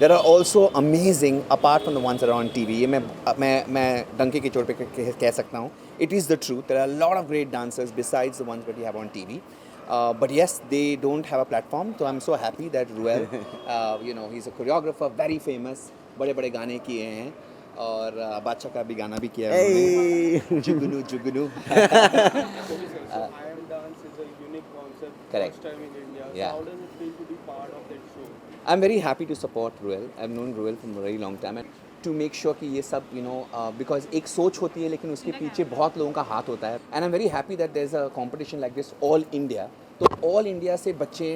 there are also amazing apart from the ones that are on TV. ये मैं डंके की चोट पे कह सकता हूँ. It is the truth. There are a lot of great dancers besides the ones that we have on TV. But yes, they don't have a platform. So I'm so happy that Ruel, he's a choreographer, very famous. बड़े बड़े गाने किए हैं और बादशाह का भी गाना भी किया है उन्होंने. जुगनू जुगनू. So I Am Dance is a unique concept. Correct. First time in India. So Yeah. how does it feel to be part of that show? I'm very happy to support Ruel. I've known Ruel from a very long time and to make sure कि ये सब because एक सोच होती है लेकिन उसके पीछे बहुत लोगों का हाथ होता है. And I'm very happy that there's a competition like this all India. तो ऑल इंडिया से बच्चे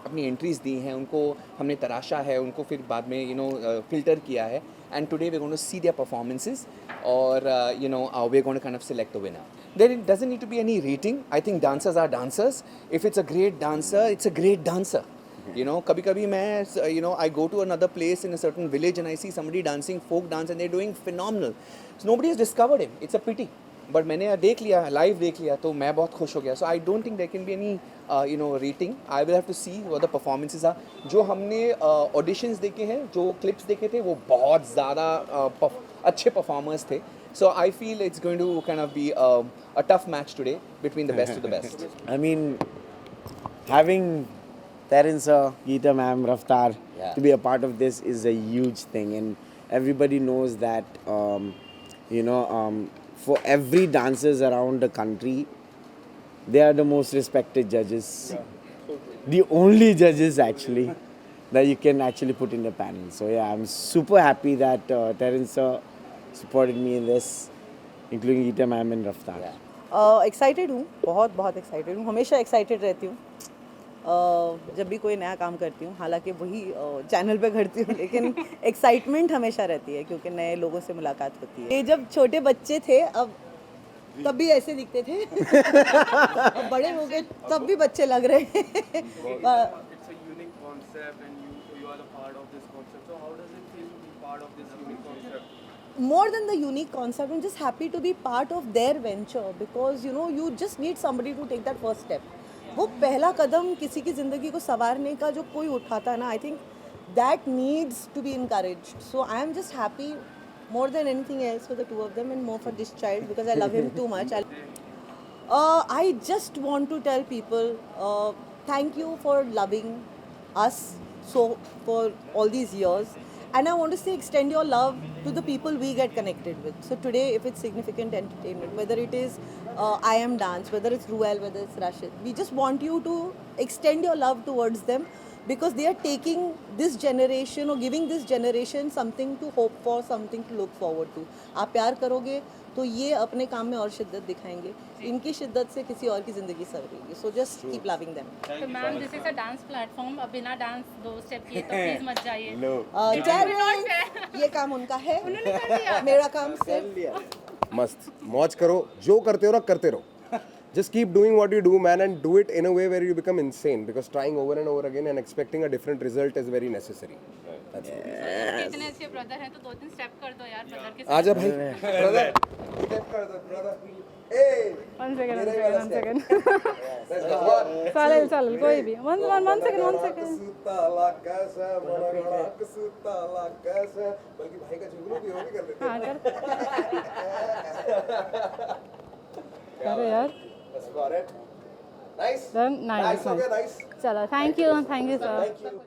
अपनी एंट्रीज दी हैं, उनको हमने तराशा है, उनको फिर बाद में फिल्टर किया है. And today we're going to see their performances or we're going to kind of select the winner. There doesn't need to be any rating. I think dancers are dancers. If it's a great dancer, it's a great dancer. कभी-कभी मैं I go to another place in a certain village and I see somebody dancing folk dance and they're doing phenomenal. So nobody has discovered him. It's a pity. But मैंने देख लिया, live देख लिया, तो मैं बहुत खुश हो गया. So I don't think there can be any rating. I will have to see what the performances are. जो हमने auditions देखे हैं, जो clips देखे थे, वो बहुत ज़्यादा अच्छे performers थे. So I feel it's going to kind of be a tough match today between the best of the best. I mean, having Terence sir, Geeta ma'am, Raftar Yeah. to be a part of this is a huge thing, and everybody knows that. For every dancers around the country, they are the most respected judges. The only judges actually that you can actually put in the panel. So yeah, I'm super happy that Terence sir supported me in this, including Geeta ma'am and Raftar. Excited हूँ, बहुत बहुत excited हूँ. हमेशा excited रहती हूँ जब भी कोई नया काम करती हूँ. हालांकि वही चैनल पे करती हूँ, लेकिन एक्साइटमेंट हमेशा रहती है क्योंकि नए लोगों से मुलाकात होती है. ये जब छोटे बच्चे थे अब तब भी ऐसे दिखते थे. अब बड़े हो गए तब भी बच्चे लग रहे हैं. It's a unique concept and you are a part of this concept. So how does it feel to be part of this unique concept? More than the unique concept, I'm just happy to be part of their venture because you just need somebody to take that first step. वो पहला कदम किसी की ज़िंदगी को संवारने का जो कोई उठाता है ना, I think that needs to be encouraged. So I am just happy more than anything else for the two of them and more for this child because I love him too much. I just want to tell people thank you for loving us so for all these years. And I want to say extend your love to the people we get connected with. So today, if it's significant entertainment, whether it is I Am Dance, whether it's Ruel, whether it's Rashid, we just want you to extend your love towards them because they are taking this generation or giving this generation something to hope for, something to look forward to. आप प्यार करोगे तो ये अपने काम में और शिद्दत दिखाएंगे. इनकी शिद्दत से किसी और की ज़िंदगी सवरेगी. So just keep loving them. तो ma'am this is a dance platform. अब बिना डांस 2 स्टेप किए तो प्लीज मत जाइए. Terence, ये काम उनका है. मेरा काम सिर्फ मस्त मौज करो, जो करते हो ना करते रहो. Just keep doing what you do, man, and do it in a way where you become insane because trying over and over again and expecting a different result is very necessary. That's it. इतने अच्छे brother हैं तो 2-3 step कर दो यार brother के. आजा भाई, brother. Step कर दो, brother. Hey. One second. चालेल कोई भी. One second. सुताला कैसा बड़ा सुताला कैसा, बल्कि भाई का जुगनू भी हो भी कर लेते हैं. हाँ कर. अरे यार. That's about it. Nice. Done. Nice. Okay, nice. चलो, thank you sir. Thank you.